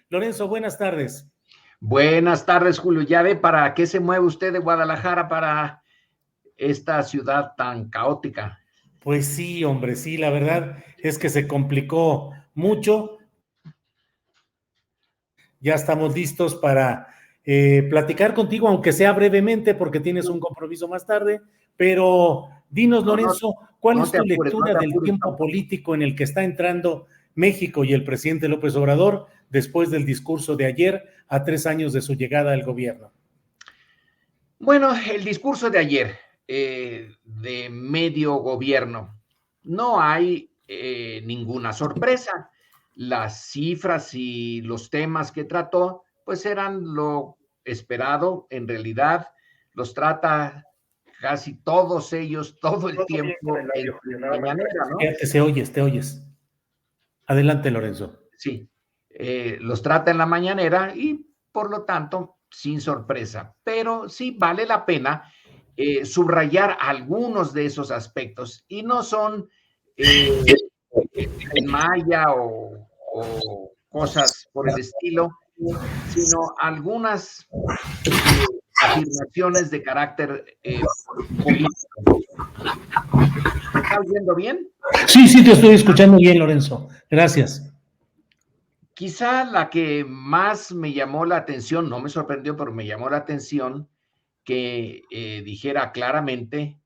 Lorenzo, buenas tardes. Buenas tardes, Julio. ¿Ya ve para qué se mueve usted de Guadalajara para esta ciudad tan caótica? Pues sí, hombre, sí, la verdad es que se complicó mucho. Ya estamos listos para platicar contigo, aunque sea brevemente, porque tienes un compromiso más tarde. Pero dinos, No, no, Lorenzo, ¿cuál no es te tu apures, no lectura te del apures tiempo tampoco. político en el que está entrando México y el presidente López Obrador después del discurso de ayer a 3 años de su llegada al gobierno? Bueno, el discurso de ayer de medio gobierno, no hay ninguna sorpresa. Las cifras y los temas que trató, pues eran lo esperado. En realidad, los trata casi todos ellos todo el Todo bien con tiempo el en audio, Julio, la nada más. mañanera, ¿no? Fíjate, te oyes. Adelante, Lorenzo. Sí, los trata en la mañanera y por lo tanto sin sorpresa, pero sí vale la pena subrayar algunos de esos aspectos y no son eh, en maya o cosas por el estilo, sino algunas afirmaciones de carácter político. ¿Me está oyendo bien? Sí, sí, te estoy escuchando bien, Lorenzo. Gracias. Quizá la que más me llamó la atención, no me sorprendió, pero me llamó la atención que dijera claramente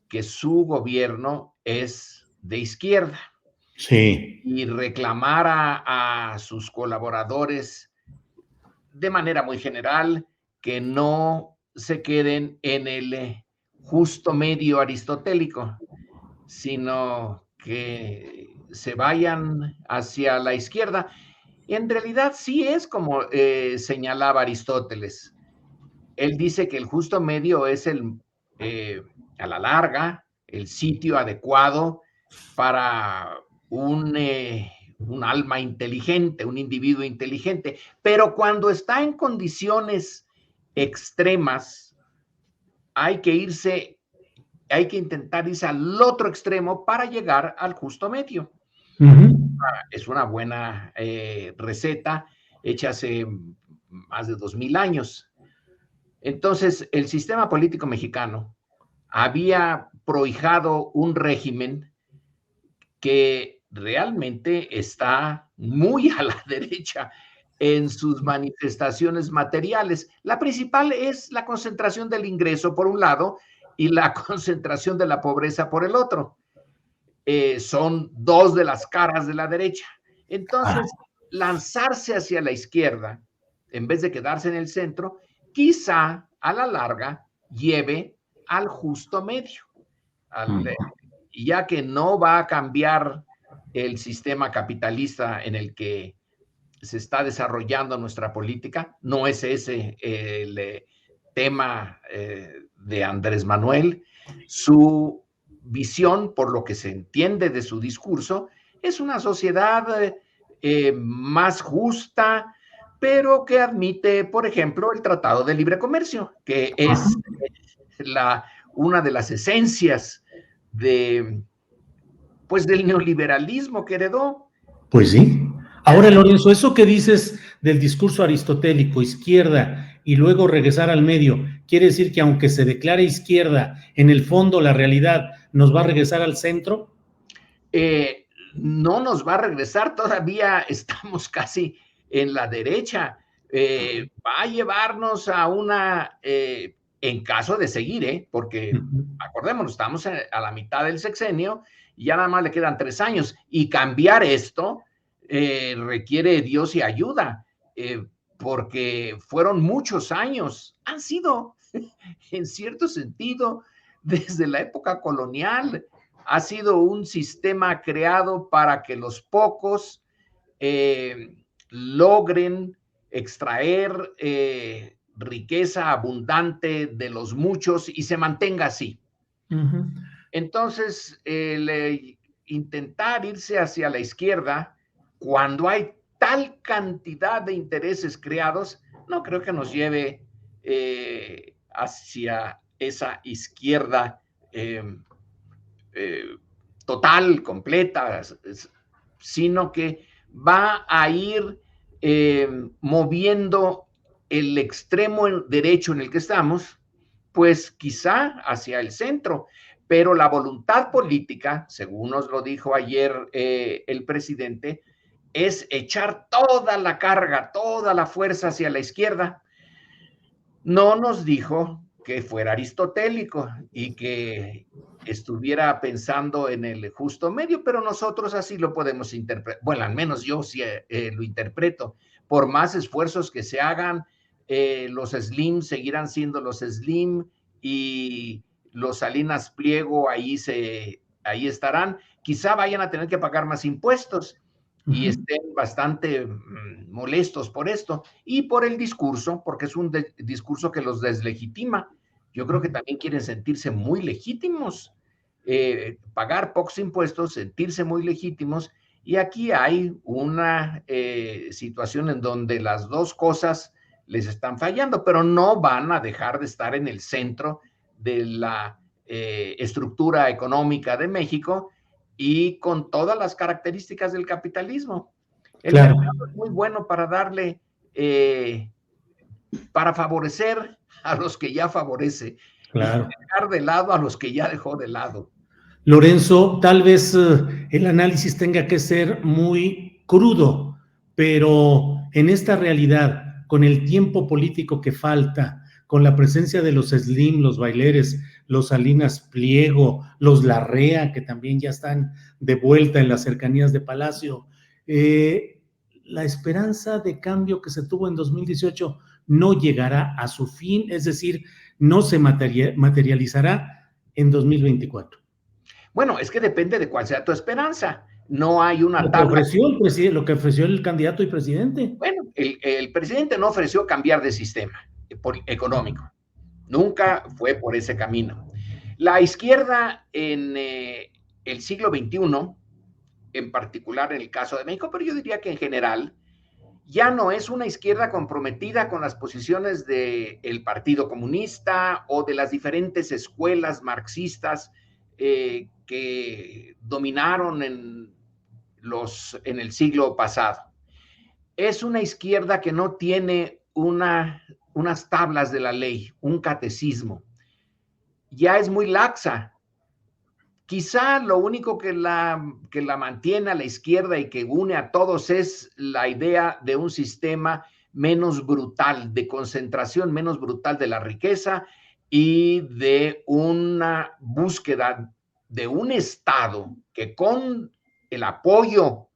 que su gobierno es de izquierda Sí. y reclamara a sus colaboradores de manera muy general que no se queden en el justo medio aristotélico, sino que se vayan hacia la izquierda. En realidad sí es como señalaba Aristóteles. Él dice que el justo medio es eh, a la larga, el sitio adecuado para un alma inteligente, un individuo inteligente, pero cuando está en condiciones extremas, hay que irse, hay que intentar irse al otro extremo para llegar al justo medio. Es una buena receta hecha hace más de 2000 años. Entonces, el sistema político mexicano había prohijado un régimen que realmente está muy a la derecha en sus manifestaciones materiales. La principal es la concentración del ingreso por un lado y la concentración de la pobreza por el otro. Son dos de las caras de la derecha. Entonces, lanzarse hacia la izquierda, en vez de quedarse en el centro, quizá a la larga lleve al justo medio, ya que no va a cambiar el sistema capitalista en el que se está desarrollando nuestra política, no es ese el tema de Andrés Manuel. Su visión, por lo que se entiende de su discurso, es una sociedad más justa, pero que admite, por ejemplo, el Tratado de Libre Comercio, que es una de las esencias de, pues, del neoliberalismo que heredó. Pues sí. Ahora, Lorenzo, eso que dices del discurso aristotélico, izquierda, y luego regresar al medio, quiere decir que aunque se declare izquierda, en el fondo la realidad nos va a regresar al centro. No nos va a regresar, todavía estamos casi en la derecha. Va a llevarnos a en caso de seguir, porque acordémonos, estamos a la mitad del sexenio y ya nada más le quedan 3 años. Y cambiar esto requiere Dios y ayuda, porque fueron muchos años, han sido en cierto sentido desde la época colonial. Ha sido un sistema creado para que los pocos logren extraer riqueza abundante de los muchos y se mantenga así. Entonces, intentar irse hacia la izquierda cuando hay tal cantidad de intereses creados, no creo que nos lleve hacia esa izquierda eh, total, completa, sino que va a ir moviendo el extremo derecho en el que estamos, pues quizá hacia el centro, pero la voluntad política, según nos lo dijo ayer el presidente, es echar toda la carga, toda la fuerza hacia la izquierda. No nos dijo que fuera aristotélico y que estuviera pensando en el justo medio, pero nosotros así lo podemos interpretar. Bueno, al menos yo sí lo interpreto. Por más esfuerzos que se hagan, los Slim seguirán siendo los Slim y los Salinas Pliego ahí estarán. Quizá vayan a tener que pagar más impuestos y estén bastante molestos por esto y por el discurso, porque es un discurso que los deslegitima. Yo creo que también quieren sentirse muy legítimos, pagar pocos impuestos, sentirse muy legítimos, y aquí hay una situación en donde las dos cosas les están fallando, pero no van a dejar de estar en el centro de la estructura económica de México y con todas las características del capitalismo. El Claro. mercado es muy bueno para darle, para favorecer a los que ya favorece, Claro. y dejar de lado a los que ya dejó de lado. Lorenzo, tal vez el análisis tenga que ser muy crudo, pero en esta realidad, con el tiempo político que falta, con la presencia de los Slim, los Baileres, los Salinas Pliego, los Larrea, que también ya están de vuelta en las cercanías de Palacio, la esperanza de cambio que se tuvo en 2018 no llegará a su fin, es decir, no se materializará en 2024. Bueno, es que depende de cuál sea tu esperanza. No hay una Lo que tabla. ofreció el presidente, lo que ofreció el candidato y presidente. Bueno, el presidente no ofreció cambiar de sistema económico. Nunca fue por ese camino. La izquierda en el siglo XXI, en particular en el caso de México, pero yo diría que en general, ya no es una izquierda comprometida con las posiciones del Partido Comunista o de las diferentes escuelas marxistas que dominaron en el siglo pasado. Es una izquierda que no tiene unas tablas de la ley, un catecismo. Ya es muy laxa. Quizá lo único que la mantiene a la izquierda y que une a todos es la idea de un sistema menos brutal, de concentración menos brutal de la riqueza y de una búsqueda de un Estado que con el apoyo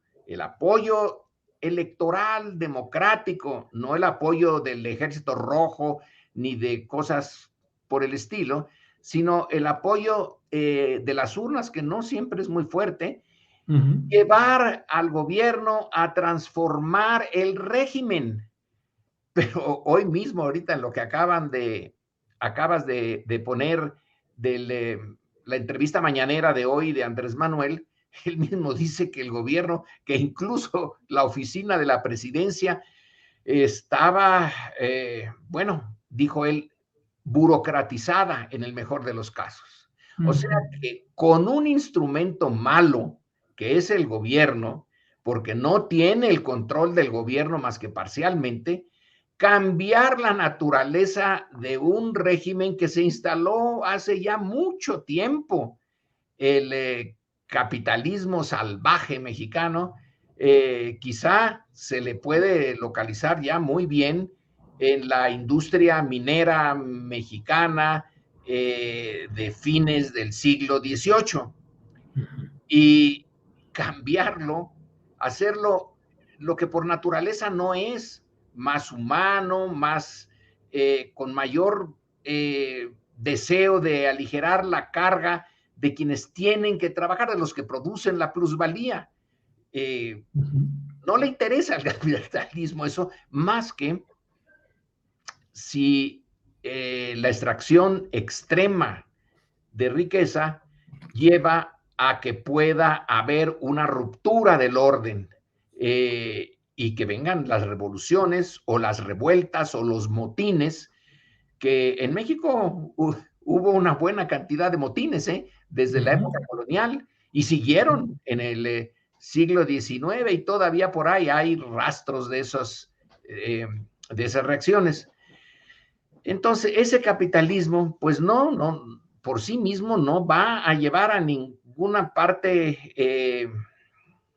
electoral democrático, no el apoyo del Ejército Rojo ni de cosas por el estilo, sino el apoyo de las urnas, que no siempre es muy fuerte, llevar al gobierno a transformar el régimen. Pero hoy mismo, ahorita en lo que acabas de poner de la entrevista mañanera de hoy de Andrés Manuel, él mismo dice que el gobierno, que incluso la oficina de la presidencia estaba, bueno, dijo él, burocratizada en el mejor de los casos. O sea que con un instrumento malo, que es el gobierno, porque no tiene el control del gobierno más que parcialmente, cambiar la naturaleza de un régimen que se instaló hace ya mucho tiempo, el capitalismo salvaje mexicano, quizá se le puede localizar ya muy bien en la industria minera mexicana de fines del siglo XVIII. Y cambiarlo, hacerlo lo que por naturaleza no es, más humano, más con mayor deseo de aligerar la carga de quienes tienen que trabajar, de los que producen la plusvalía. No le interesa al capitalismo eso, más que si la extracción extrema de riqueza lleva a que pueda haber una ruptura del orden y que vengan las revoluciones o las revueltas o los motines, que en México hubo una buena cantidad de motines desde la época colonial y siguieron en el siglo XIX y todavía por ahí hay rastros de esas reacciones. Entonces, ese capitalismo, pues no, por sí mismo no va a llevar a ninguna parte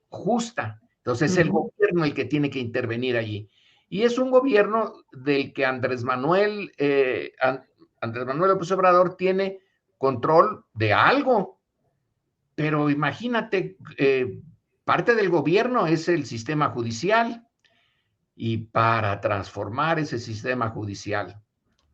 justa. Entonces, es el gobierno el que tiene que intervenir allí. Y es un gobierno del que Andrés Manuel López Obrador tiene control de algo. Pero imagínate, parte del gobierno es el sistema judicial, y para transformar ese sistema judicial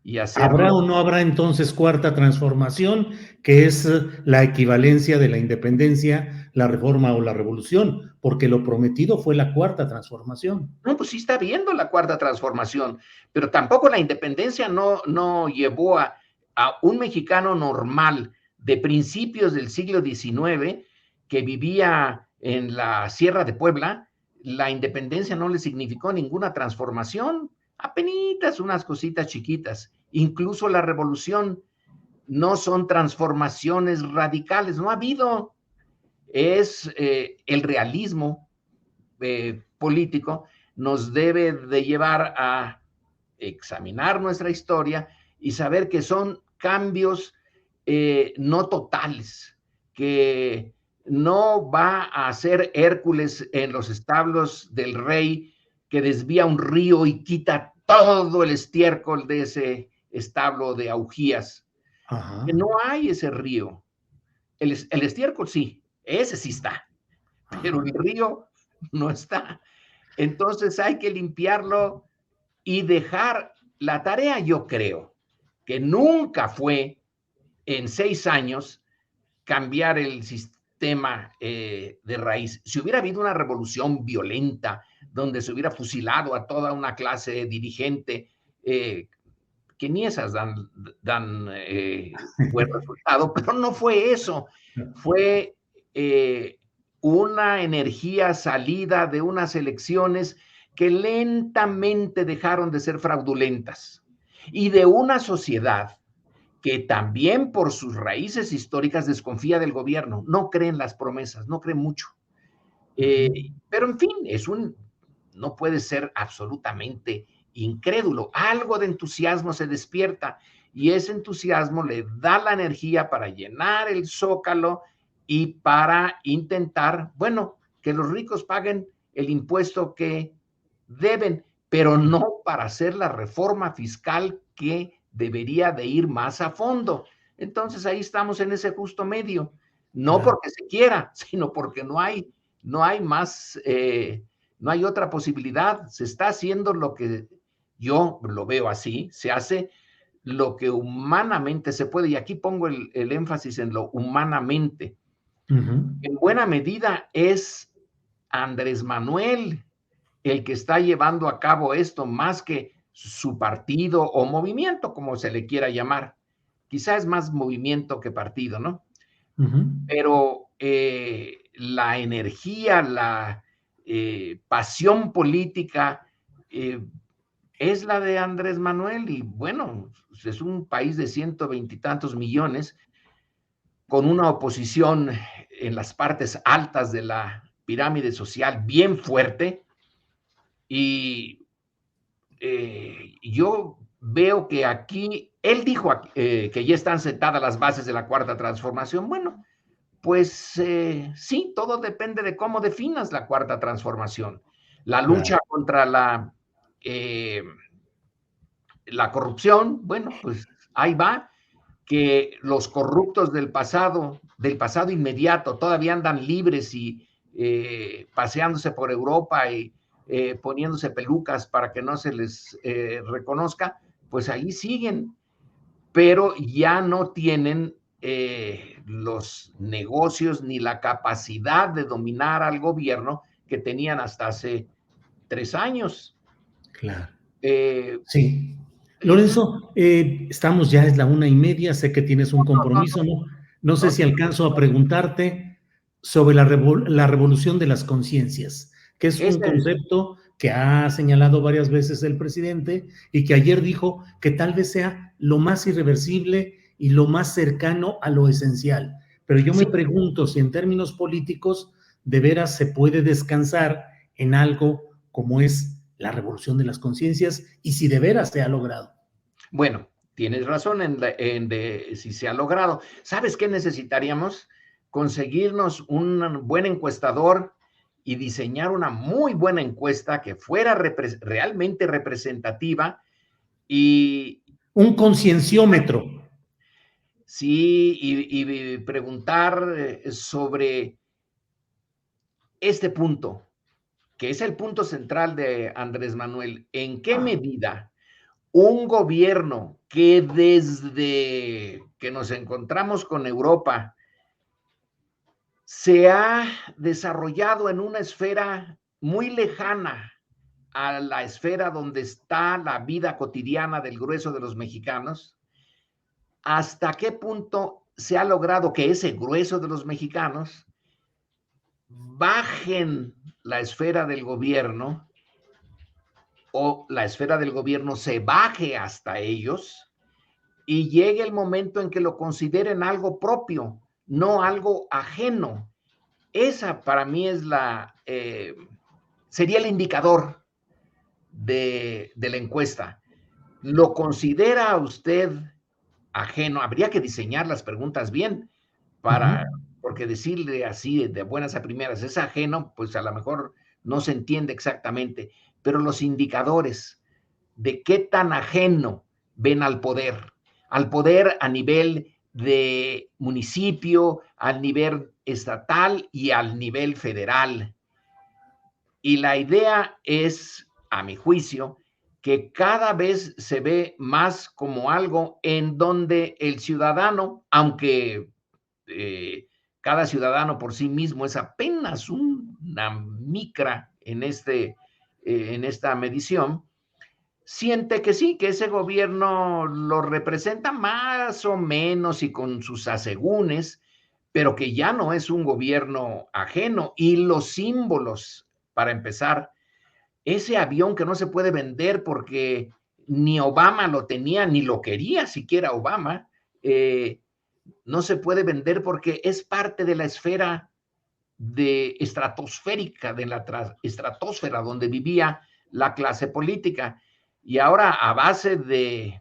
y hacerlo... ¿Habrá o no habrá entonces cuarta transformación, que es la equivalencia de la independencia, la reforma o la revolución? Porque lo prometido fue la cuarta transformación. No, pues sí está viendo la cuarta transformación, pero tampoco la independencia no llevó a un mexicano normal de principios del siglo XIX que vivía en la Sierra de Puebla. La independencia no le significó ninguna transformación, apenitas unas cositas chiquitas. Incluso la revolución no son transformaciones radicales, no ha habido. Es el realismo político nos debe de llevar a examinar nuestra historia y saber que son cambios no totales, que no va a ser Hércules en los establos del rey que desvía un río y quita todo el estiércol de ese establo de augías. Ajá. Que no hay ese río. El estiércol sí, ese sí está, pero el río no está. Entonces hay que limpiarlo y dejar la tarea. Yo creo que nunca fue en 6 años cambiar el sistema de raíz. Si hubiera habido una revolución violenta donde se hubiera fusilado a toda una clase dirigente, que ni esas dan buen resultado, pero no fue eso. Fue una energía salida de unas elecciones que lentamente dejaron de ser fraudulentas, y de una sociedad que también por sus raíces históricas desconfía del gobierno, no cree en las promesas, no cree mucho. Pero en fin, no puede ser absolutamente incrédulo. Algo de entusiasmo se despierta y ese entusiasmo le da la energía para llenar el zócalo y para intentar, bueno, que los ricos paguen el impuesto que deben, pero no para hacer la reforma fiscal que debería de ir más a fondo. Entonces ahí estamos en ese justo medio, no porque se quiera, sino porque no hay más, no hay otra posibilidad. Se está haciendo lo que yo lo veo así, se hace lo que humanamente se puede, y aquí pongo el énfasis en lo humanamente. En buena medida es Andrés Manuel el que está llevando a cabo esto, más que su partido o movimiento, como se le quiera llamar. Quizá es más movimiento que partido, ¿no? Pero la energía, la pasión política es la de Andrés Manuel, y bueno, es un país de 120 y tantos millones, con una oposición en las partes altas de la pirámide social bien fuerte, y yo veo que aquí, él dijo que ya están sentadas las bases de la cuarta transformación. Bueno, pues sí, todo depende de cómo definas la cuarta transformación. La lucha contra la corrupción, bueno, pues ahí va. Que los corruptos del pasado inmediato, todavía andan libres y paseándose por Europa y poniéndose pelucas para que no se les reconozca, pues ahí siguen, pero ya no tienen los negocios ni la capacidad de dominar al gobierno que tenían hasta hace 3 años. Claro. Sí. Lorenzo, estamos ya, es la 1:30, sé que tienes un compromiso, ¿no? No sé si alcanzo a preguntarte sobre la revolución de las conciencias, que es un concepto que ha señalado varias veces el presidente y que ayer dijo que tal vez sea lo más irreversible y lo más cercano a lo esencial. Pero yo me pregunto si en términos políticos de veras se puede descansar en algo como es la revolución de las conciencias y si de veras se ha logrado. Bueno, tienes razón si se ha logrado. ¿Sabes qué necesitaríamos? Conseguirnos un buen encuestador y diseñar una muy buena encuesta que fuera realmente representativa y... Un concienciómetro. Sí, y preguntar sobre este punto, que es el punto central de Andrés Manuel. ¿En qué medida un gobierno que desde que nos encontramos con Europa se ha desarrollado en una esfera muy lejana a la esfera donde está la vida cotidiana del grueso de los mexicanos, hasta qué punto se ha logrado que ese grueso de los mexicanos bajen la esfera del gobierno o la esfera del gobierno se baje hasta ellos y llegue el momento en que lo consideren algo propio, no algo ajeno. Esa para mí es sería el indicador de la encuesta. ¿Lo considera usted ajeno? Habría que diseñar las preguntas bien porque decirle así de buenas a primeras es ajeno, pues a lo mejor no se entiende exactamente, pero los indicadores de qué tan ajeno ven al poder a nivel de municipio, al nivel estatal y al nivel federal. Y la idea es, a mi juicio, que cada vez se ve más como algo en donde el ciudadano, aunque cada ciudadano por sí mismo es apenas una micra en esta medición, siente que sí, que ese gobierno lo representa más o menos y con sus asegúnes, pero que ya no es un gobierno ajeno. Y los símbolos, para empezar, ese avión que no se puede vender porque ni Obama lo tenía, ni lo quería siquiera Obama, no se puede vender porque es parte de la esfera estratosférica, de la estratosfera donde vivía la clase política. Y ahora, a base de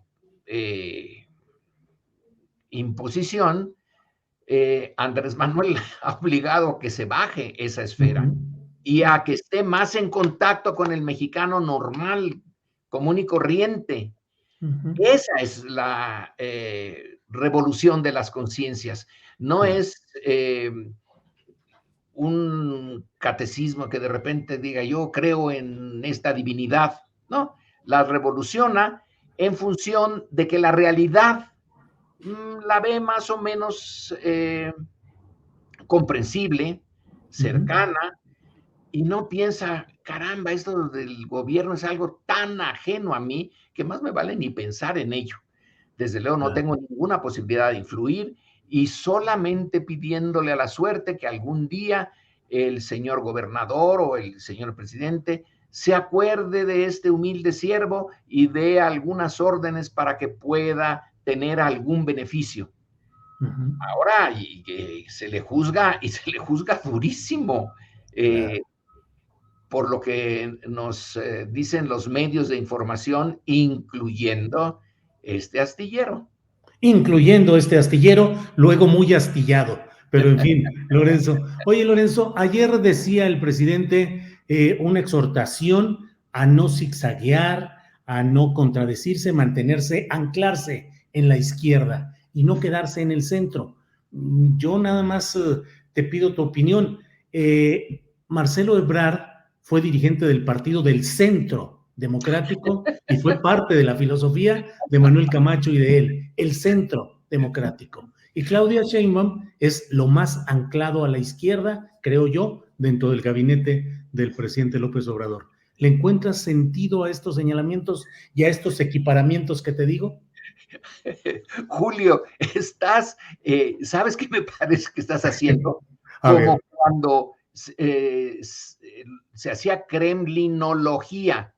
imposición, Andrés Manuel ha obligado a que se baje esa esfera y a que esté más en contacto con el mexicano normal, común y corriente. Esa es la revolución de las conciencias. No es un catecismo que de repente diga yo creo en esta divinidad, ¿no? La revoluciona en función de que la realidad la ve más o menos comprensible, cercana, y no piensa, caramba, esto del gobierno es algo tan ajeno a mí que más me vale ni pensar en ello. Desde luego no tengo ninguna posibilidad de influir y solamente pidiéndole a la suerte que algún día el señor gobernador o el señor presidente se acuerde de este humilde siervo y dé algunas órdenes para que pueda tener algún beneficio. Ahora se le juzga y se le juzga durísimo por lo que nos dicen los medios de información, incluyendo este astillero. Incluyendo este astillero, luego muy astillado. Pero en fin, Lorenzo. Oye, Lorenzo, ayer decía el presidente una exhortación a no zigzaguear, a no contradecirse, mantenerse, anclarse en la izquierda y no quedarse en el centro. Yo nada más te pido tu opinión. Marcelo Ebrard fue dirigente del Partido del Centro Democrático y fue parte de la filosofía de Manuel Camacho y de él, el Centro Democrático. Y Claudia Sheinbaum es lo más anclado a la izquierda, creo yo, dentro del gabinete del presidente López Obrador. ¿Le encuentras sentido a estos señalamientos y a estos equiparamientos que te digo? Julio, ¿sabes qué me parece que estás haciendo? Como cuando se hacía kremlinología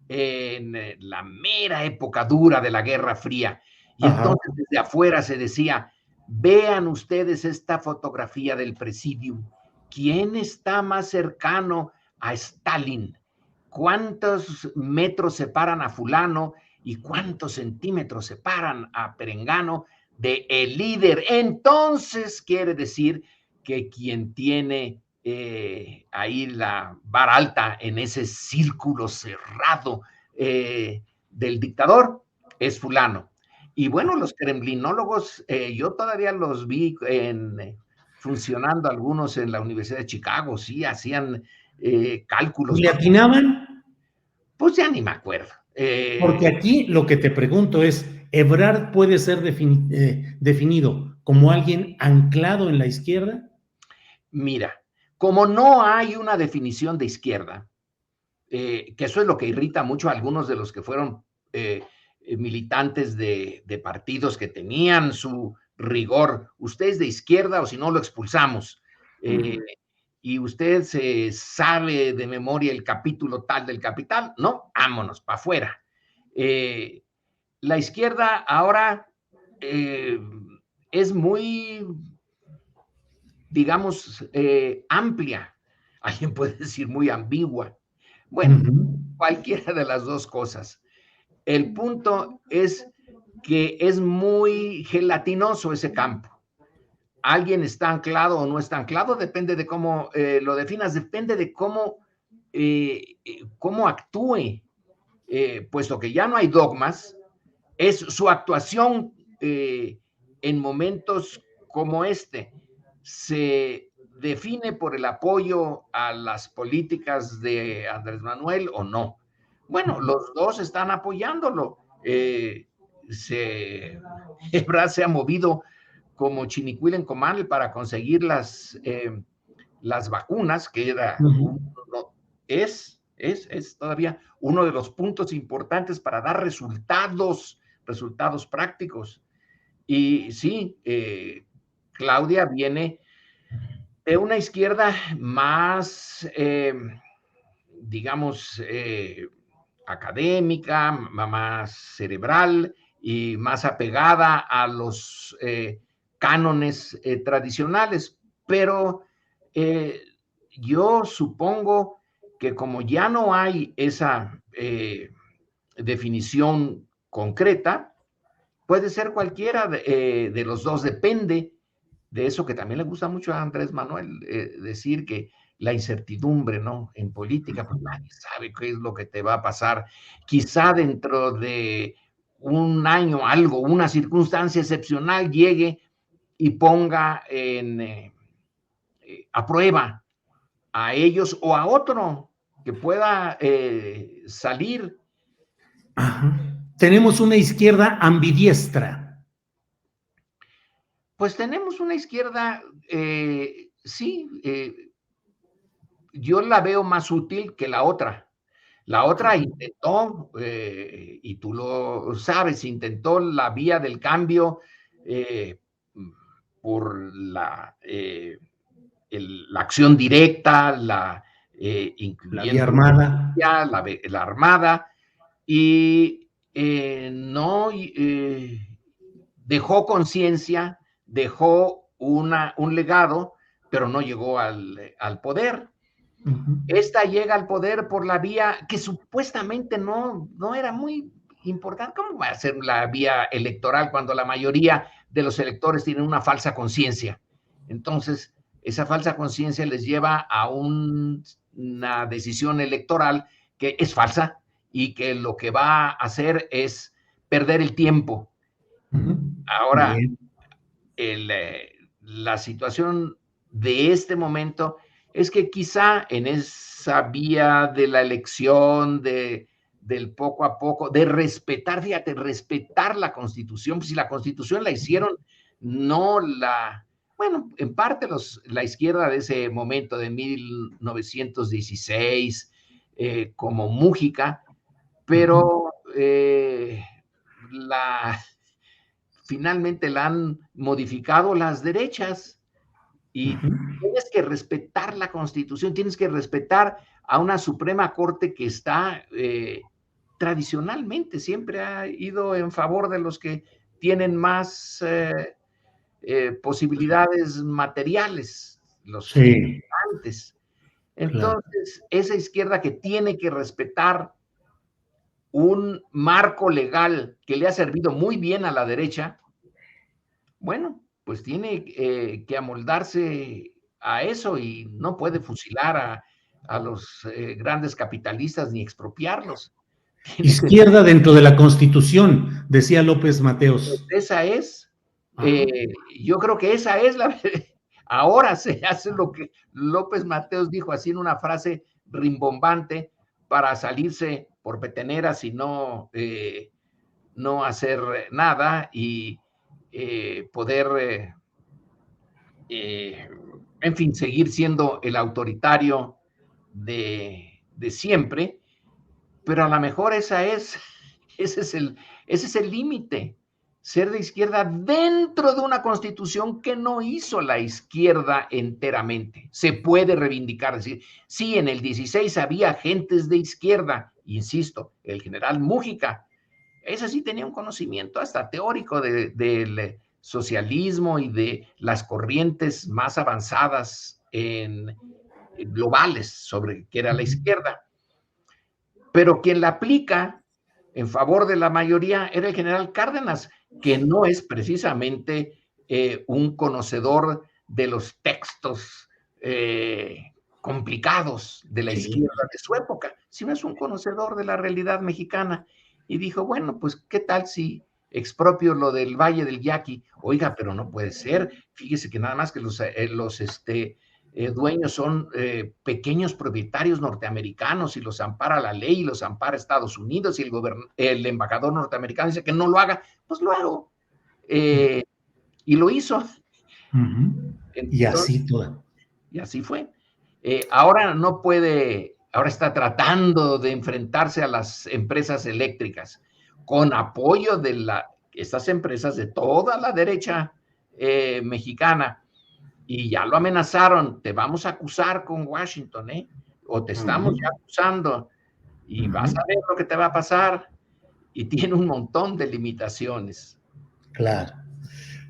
en la mera época dura de la Guerra Fría. Y entonces desde afuera se decía, vean ustedes esta fotografía del Presidium. ¿quién está más cercano a Stalin? ¿Cuántos metros separan a fulano y cuántos centímetros separan a perengano de el líder? Entonces quiere decir que quien tiene ahí la vara alta en ese círculo cerrado del dictador es fulano. Y bueno, los kremlinólogos, yo todavía los vi funcionando algunos en la Universidad de Chicago, sí, hacían cálculos. ¿Y le atinaban? Pues ya ni me acuerdo. Porque aquí lo que te pregunto es, ¿Ebrard puede ser definido como alguien anclado en la izquierda? Mira, como no hay una definición de izquierda, que eso es lo que irrita mucho a algunos de los que fueron militantes de partidos que tenían su rigor. Usted es de izquierda o si no lo expulsamos. Y usted se sabe de memoria el capítulo tal del Capital, no, vámonos, para afuera. La izquierda ahora es muy, digamos, amplia. Alguien puede decir muy ambigua. Bueno, cualquiera de las dos cosas. El punto es que es muy gelatinoso ese campo. Alguien está anclado o no está anclado, depende de cómo lo definas, depende de cómo actúe, puesto que ya no hay dogmas, es su actuación en momentos como este. ¿Se define por el apoyo a las políticas de Andrés Manuel o no? Bueno, los dos están apoyándolo. Ebrard se ha movido como Chinicuil en Comal para conseguir las vacunas, que era es todavía uno de los puntos importantes para dar resultados prácticos. Y sí, Claudia viene de una izquierda más, digamos, académica, más cerebral y más apegada a los cánones tradicionales, pero yo supongo que como ya no hay esa definición concreta, puede ser cualquiera de los dos, depende de eso que también le gusta mucho a Andrés Manuel, decir que la incertidumbre, ¿no? En política, pues nadie sabe qué es lo que te va a pasar. Quizá dentro de un año, algo, una circunstancia excepcional llegue y ponga a prueba a ellos o a otro que pueda salir. Ajá. Tenemos una izquierda ambidiestra. Pues tenemos una izquierda, sí, yo la veo más útil que la otra. La otra intentó, y tú lo sabes, intentó la vía del cambio por la acción directa, La vía incluyendo armada. la armada, y no dejó conciencia, dejó un legado, pero no llegó al poder. Esta llega al poder por la vía que supuestamente no era muy importante. ¿Cómo va a ser la vía electoral cuando la mayoría de los electores tienen una falsa conciencia? Entonces, esa falsa conciencia les lleva a una decisión electoral que es falsa y que lo que va a hacer es perder el tiempo. Ahora, la situación de este momento es que quizá en esa vía de la elección, del poco a poco, de respetar, fíjate, respetar la Constitución, pues si la Constitución la hicieron, bueno, en parte la izquierda de ese momento, de 1916, como Mújica, pero finalmente la han modificado las derechas y tienes que respetar la Constitución, tienes que respetar a una Suprema Corte que está tradicionalmente, siempre ha ido en favor de los que tienen más posibilidades materiales. los Sí, antes. claro. Entonces, esa izquierda que tiene que respetar un marco legal que le ha servido muy bien a la derecha, bueno, pues tiene que amoldarse a eso y no puede fusilar a los grandes capitalistas ni expropiarlos. Tiene que, Izquierda dentro de la Constitución, decía López pues Mateos. esa es, Ajá. yo creo que esa es la, ahora se hace lo que López Mateos dijo así en una frase rimbombante para salirse por peteneras y no, no hacer nada y poder, en fin, seguir siendo el autoritario de siempre, pero a lo mejor esa es, ese es el, ese es el límite, ser de izquierda dentro de una constitución que no hizo la izquierda enteramente. Se puede reivindicar, decir, sí, en el 16 había agentes de izquierda, insisto, el general Mújica, ese sí tenía un conocimiento hasta teórico del socialismo y de las corrientes más avanzadas globales sobre qué era la izquierda, pero quien la aplica en favor de la mayoría era el general Cárdenas, que no es precisamente un conocedor de los textos complicados de la Sí. izquierda de su época, sino es un conocedor de la realidad mexicana. Y dijo, bueno, pues, ¿qué tal si expropio lo del Valle del Yaqui? Oiga, pero no puede ser. Fíjese que nada más que los dueños son pequeños propietarios norteamericanos y los ampara la ley y los ampara Estados Unidos y el embajador norteamericano dice que no lo haga, pues lo hago. Y lo hizo. Uh-huh. Y Entonces, así toda. y así fue. Ahora no puede, ahora está tratando de enfrentarse a las empresas eléctricas con apoyo de estas empresas de toda la derecha mexicana. Y ya lo amenazaron, te vamos a acusar con Washington, ¿eh? O te estamos Uh-huh. ya acusando y vas Uh-huh. a ver lo que te va a pasar. Y tiene un montón de limitaciones. Claro.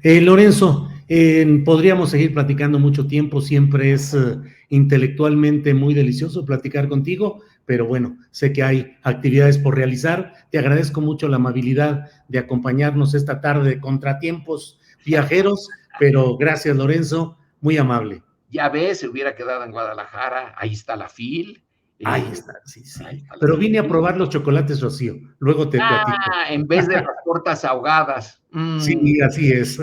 Lorenzo, podríamos seguir platicando mucho tiempo, siempre es intelectualmente muy delicioso platicar contigo, pero bueno, sé que hay actividades por realizar. Te agradezco mucho la amabilidad de acompañarnos esta tarde de contratiempos viajeros, pero gracias, Lorenzo, muy amable. Ya ves, se hubiera quedado en Guadalajara, ahí está la FIL, Ahí está, sí, ahí sí. está la Pero FIL. vine a probar los chocolates Rocío, luego te platico. En vez de las tortas ahogadas. Sí, así es.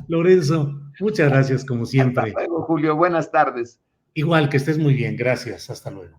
Lorenzo, muchas gracias como Hasta siempre. luego, Julio, buenas tardes. Igual que estés muy bien, gracias, hasta luego.